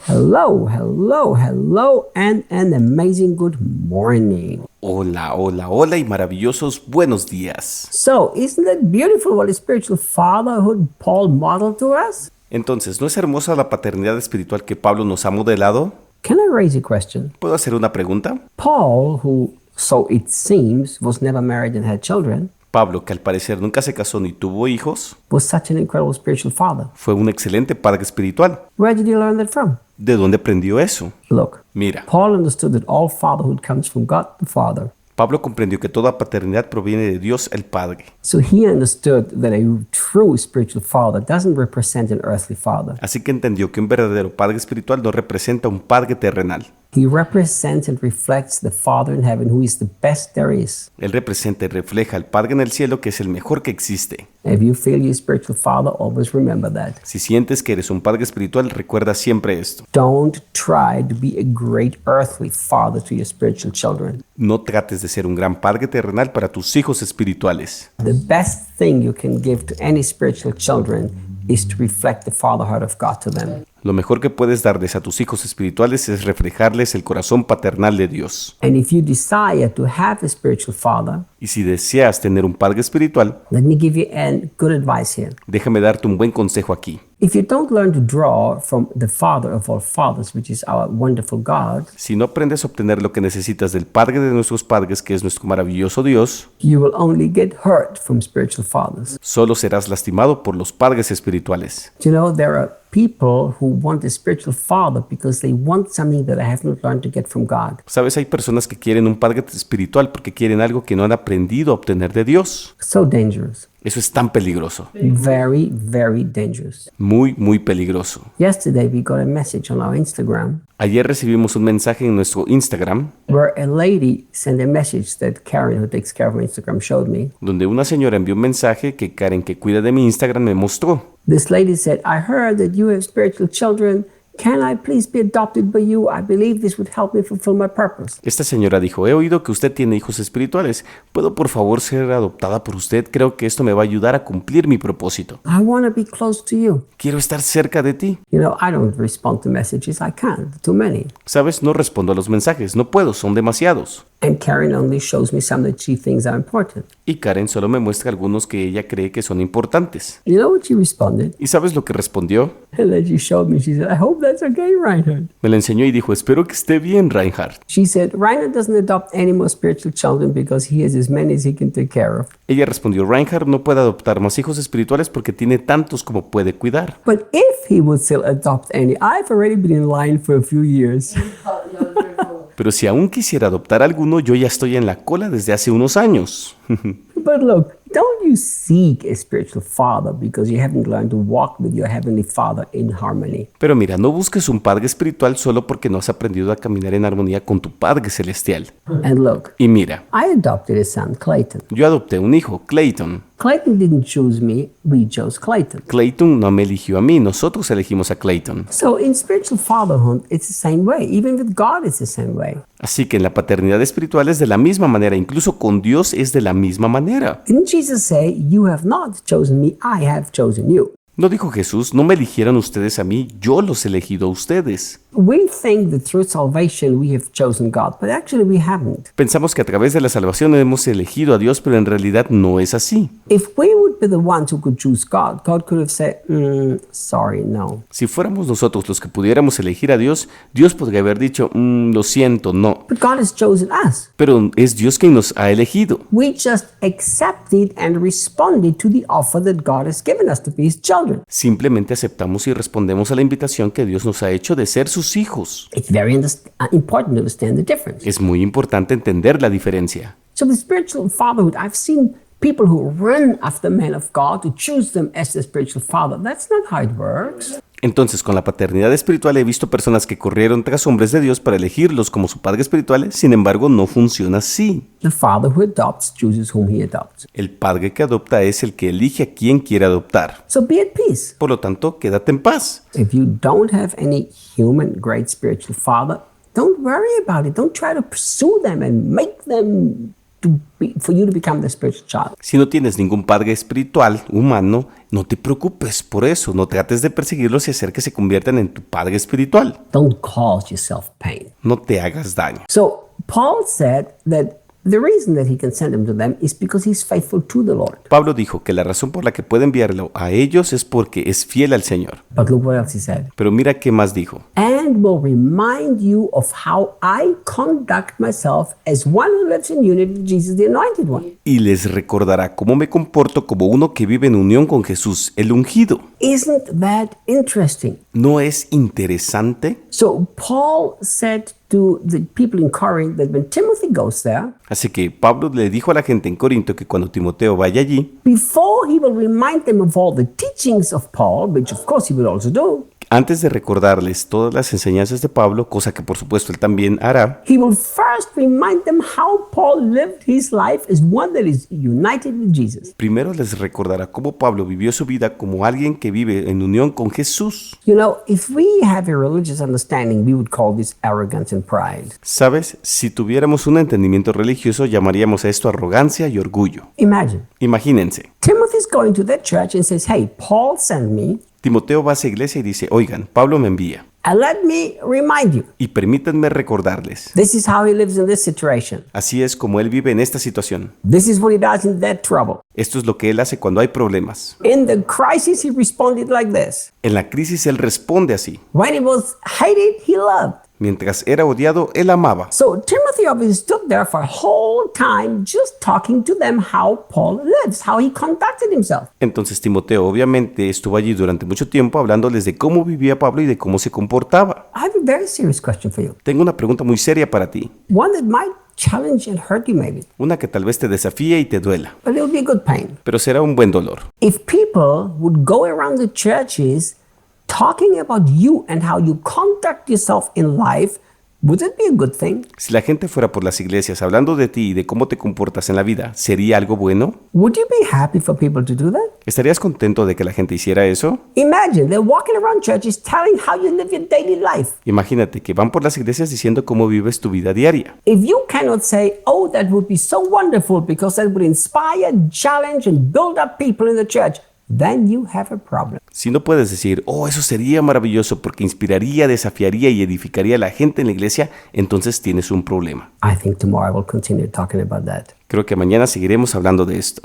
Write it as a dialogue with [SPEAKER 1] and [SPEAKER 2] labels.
[SPEAKER 1] Hello, hello, hello, and an amazing good morning.
[SPEAKER 2] Hola, hola, hola y maravillosos buenos días.
[SPEAKER 1] So, isn't it beautiful what a spiritual fatherhood Paul modeled to us?
[SPEAKER 2] Entonces, ¿no es hermosa la paternidad espiritual que Pablo nos ha modelado?
[SPEAKER 1] Can I raise a question?
[SPEAKER 2] ¿Puedo hacer una pregunta?
[SPEAKER 1] Paul, who, so it seems, was never married and had children,
[SPEAKER 2] Pablo, que al parecer nunca se casó ni tuvo hijos,
[SPEAKER 1] was such an incredible spiritual father.
[SPEAKER 2] fue un excelente padre espiritual.
[SPEAKER 1] Where did he learn that from?
[SPEAKER 2] ¿De dónde aprendió eso?
[SPEAKER 1] Look,
[SPEAKER 2] Mira,
[SPEAKER 1] Paul understood that all fatherhood comes from God the Father.
[SPEAKER 2] Pablo comprendió que toda paternidad proviene de Dios el Padre.
[SPEAKER 1] So he understood that a true spiritual father doesn't represent an earthly father.
[SPEAKER 2] Así que entendió que un verdadero padre espiritual no representa un padre terrenal.
[SPEAKER 1] He represents and reflects the Father in heaven, who is the best there is.
[SPEAKER 2] Él representa y refleja al Padre en el cielo, que es el mejor que existe.
[SPEAKER 1] If you feel you're a spiritual father, always remember that.
[SPEAKER 2] Si sientes que eres un padre espiritual, recuerda siempre esto.
[SPEAKER 1] Don't try to be a great earthly father to your spiritual children.
[SPEAKER 2] No trates de ser un gran padre terrenal para tus hijos espirituales.
[SPEAKER 1] The best thing you can give to any spiritual children is to reflect the fatherhood of God to them.
[SPEAKER 2] Lo mejor que puedes darles a tus hijos espirituales es reflejarles el corazón paternal de Dios.
[SPEAKER 1] And if you desire to have a spiritual father,
[SPEAKER 2] Y si deseas tener un padre espiritual,
[SPEAKER 1] let me give you a good advice here.
[SPEAKER 2] déjame darte un buen consejo aquí.
[SPEAKER 1] If you don't learn to draw from the Father of all fathers, which is our wonderful God,
[SPEAKER 2] Si no aprendes a obtener lo que necesitas del Padre de nuestros padres, que es nuestro maravilloso Dios,
[SPEAKER 1] you will only get hurt from spiritual fathers.
[SPEAKER 2] solo serás lastimado por los padres espirituales.
[SPEAKER 1] You know, there are people who want a spiritual father because they want something that I have not learned to get from God.
[SPEAKER 2] Sabes, hay personas que quieren un padre espiritual porque quieren algo que no han aprendido a obtener de Dios.
[SPEAKER 1] So dangerous.
[SPEAKER 2] Eso es tan peligroso.
[SPEAKER 1] Very, very dangerous.
[SPEAKER 2] Muy, muy peligroso.
[SPEAKER 1] Yesterday, we got a message on our Instagram
[SPEAKER 2] Ayer recibimos un mensaje en nuestro Instagram
[SPEAKER 1] where a lady sent a message that Karen, who takes care of my Instagram, showed me.
[SPEAKER 2] donde una señora envió un mensaje que Karen, que cuida de mi Instagram, me mostró.
[SPEAKER 1] This lady said, I heard that you have spiritual children. Can I please be adopted by you? I believe this would help me fulfill my purpose.
[SPEAKER 2] Esta señora dijo, he oído que usted tiene hijos espirituales. ¿Puedo por favor ser adoptada por usted? Creo que esto me va a ayudar a cumplir mi propósito.
[SPEAKER 1] I want to be close to you.
[SPEAKER 2] Quiero estar cerca de ti.
[SPEAKER 1] You know, I don't respond to messages. I can't. Too many.
[SPEAKER 2] Sabes, no respondo a los mensajes. No puedo, son demasiados.
[SPEAKER 1] And Karen only shows me some that she thinks are important.
[SPEAKER 2] Y Karen solo me muestra algunos que ella cree que son importantes.
[SPEAKER 1] You know what she responded?
[SPEAKER 2] ¿Y sabes lo que respondió?
[SPEAKER 1] And then she showed me. She said, I hope that's okay, Reinhard.
[SPEAKER 2] Me la enseñó y dijo, espero que esté bien, Reinhard.
[SPEAKER 1] She said, Reinhard doesn't adopt any more spiritual children because he has as many as he can take care of.
[SPEAKER 2] Ella respondió, Reinhard no puede adoptar más hijos espirituales porque tiene tantos como puede cuidar.
[SPEAKER 1] But if he would still adopt any, I've already been in line for a few years.
[SPEAKER 2] Pero si aún quisiera adoptar alguno, yo ya estoy en la cola desde hace unos años.
[SPEAKER 1] But look, don't you seek a spiritual father because you haven't learned to walk with your heavenly Father in harmony.
[SPEAKER 2] Pero mira, no busques un padre espiritual solo porque no has aprendido a caminar en armonía con tu Padre Celestial.
[SPEAKER 1] And look,
[SPEAKER 2] Y mira,
[SPEAKER 1] I adopted a son, Clayton.
[SPEAKER 2] yo adopté un hijo, Clayton.
[SPEAKER 1] Clayton didn't choose me, we chose Clayton.
[SPEAKER 2] Clayton no me eligió a mí, nosotros elegimos a Clayton.
[SPEAKER 1] So in spiritual fatherhood, it's the same way. Even with God, it's the same way.
[SPEAKER 2] Así que en la paternidad espiritual es de la misma manera, incluso con Dios es de la misma manera.
[SPEAKER 1] Didn't Jesus say, you have not chosen me, I have chosen you?
[SPEAKER 2] ¿No dijo Jesús, no me eligieron ustedes a mí, yo los elegí a ustedes?
[SPEAKER 1] We think that through salvation we have chosen God, but actually we haven't.
[SPEAKER 2] Pensamos que a través de la salvación hemos elegido a Dios, pero en realidad no es así.
[SPEAKER 1] If we would be the ones who could choose God, God could have said, sorry, no.
[SPEAKER 2] Si fuéramos nosotros los que pudiéramos elegir a Dios, Dios podría haber dicho, lo siento, no.
[SPEAKER 1] But God has chosen us.
[SPEAKER 2] Pero es Dios quien nos ha elegido.
[SPEAKER 1] We just accepted and responded to the offer that God has given us to be His children.
[SPEAKER 2] Simplemente aceptamos y respondemos a la invitación que Dios nos ha hecho de ser sus hijos.
[SPEAKER 1] It's very important to understand the difference.
[SPEAKER 2] Es muy importante entender la diferencia.
[SPEAKER 1] So the spiritual fatherhood, I've seen people who run after men of God to choose them as their spiritual father. That's not how it works.
[SPEAKER 2] Entonces, con la paternidad espiritual he visto personas que corrieron tras hombres de Dios para elegirlos como su padre espiritual, sin embargo, no funciona así.
[SPEAKER 1] The father who adopts chooses whom he adopts.
[SPEAKER 2] El padre que adopta es el que elige a quien quiere adoptar.
[SPEAKER 1] So be at peace.
[SPEAKER 2] Por lo tanto, quédate en paz.
[SPEAKER 1] If you don't have any human great spiritual father, don't worry about it. Don't try to pursue them and make them for you to become the spiritual child.
[SPEAKER 2] Si no tienes ningún padre espiritual, humano, no te preocupes por eso. No trates de perseguirlos y hacer que se conviertan en tu padre espiritual.
[SPEAKER 1] Don't cause yourself pain.
[SPEAKER 2] No te hagas daño.
[SPEAKER 1] So Paul said that the reason that he can send him to them is because he's faithful to the Lord.
[SPEAKER 2] Pablo dijo que la razón por la que puede enviarlo a ellos es porque es fiel al Señor.
[SPEAKER 1] But look what else he said.
[SPEAKER 2] Pero mira qué más dijo.
[SPEAKER 1] And will remind you of how I conduct myself as one who lives in unity with Jesus, the Anointed One.
[SPEAKER 2] Y les recordará cómo me comporto como uno que vive en unión con Jesús, el ungido.
[SPEAKER 1] Isn't that interesting?
[SPEAKER 2] ¿No es interesante?
[SPEAKER 1] So Paul said to the people in Corinth that when Timothy goes there,
[SPEAKER 2] Así que Pablo le dijo a la gente en Corinto que cuando Timoteo vaya allí,
[SPEAKER 1] before he will remind them of all the teachings of Paul, which of course he will also do,
[SPEAKER 2] antes de recordarles todas las enseñanzas de Pablo, cosa que por supuesto él también hará,
[SPEAKER 1] he will first remind them how Paul lived his life as one that is united with Jesus.
[SPEAKER 2] primero les recordará cómo Pablo vivió su vida como alguien que vive en unión con Jesús.
[SPEAKER 1] You know, if we have a religious understanding, we would call this arrogance and pride.
[SPEAKER 2] ¿Sabes? Si tuviéramos un entendimiento religioso, llamaríamos a esto arrogancia y orgullo.
[SPEAKER 1] Imagine,
[SPEAKER 2] Imagínense,
[SPEAKER 1] Timothy's going to that church and says, hey, Paul sent me,
[SPEAKER 2] Timoteo va a esa iglesia y dice, oigan, Pablo me envía.
[SPEAKER 1] and let me remind you,
[SPEAKER 2] Y permítanme recordarles.
[SPEAKER 1] this is how he lives in this situation.
[SPEAKER 2] Así es como él vive en esta situación.
[SPEAKER 1] This is what he does in that trouble.
[SPEAKER 2] Esto es lo que él hace cuando hay problemas.
[SPEAKER 1] In the crisis, he responded like this.
[SPEAKER 2] En la crisis él responde así.
[SPEAKER 1] When he was hated, he loved.
[SPEAKER 2] Mientras era odiado, él amaba.
[SPEAKER 1] So Timothy obviously stood there for a whole time just talking to them how Paul lives, how he conducted himself.
[SPEAKER 2] Entonces Timoteo obviamente estuvo allí durante mucho tiempo hablándoles de cómo vivía Pablo y de cómo se comportaba.
[SPEAKER 1] I have a very serious question for you.
[SPEAKER 2] Tengo una pregunta muy seria para ti.
[SPEAKER 1] One that might challenge and hurt you maybe,
[SPEAKER 2] Una que tal vez te desafíe y te duela,
[SPEAKER 1] but it'll be a good pain.
[SPEAKER 2] pero será un buen dolor.
[SPEAKER 1] If people would go around the churches talking about you and how you conduct yourself in life, would it be a good thing?
[SPEAKER 2] Si la gente fuera por las iglesias hablando de ti y de cómo te comportas en la vida, ¿sería algo bueno?
[SPEAKER 1] Would you be happy for people to do that?
[SPEAKER 2] ¿Estarías contento de que la gente hiciera eso?
[SPEAKER 1] Imagine they're walking around churches telling how you live your daily life.
[SPEAKER 2] Imagínate que van por las iglesias diciendo cómo vives tu vida diaria.
[SPEAKER 1] If you cannot say, oh, that would be so wonderful because that would inspire, challenge, and build up people in the church, then you have a problem.
[SPEAKER 2] Si no puedes decir, oh, eso sería maravilloso porque inspiraría, desafiaría y edificaría a la gente en la iglesia, entonces tienes un problema.
[SPEAKER 1] I think tomorrow I will continue talking about that.
[SPEAKER 2] Creo que mañana seguiremos hablando de esto.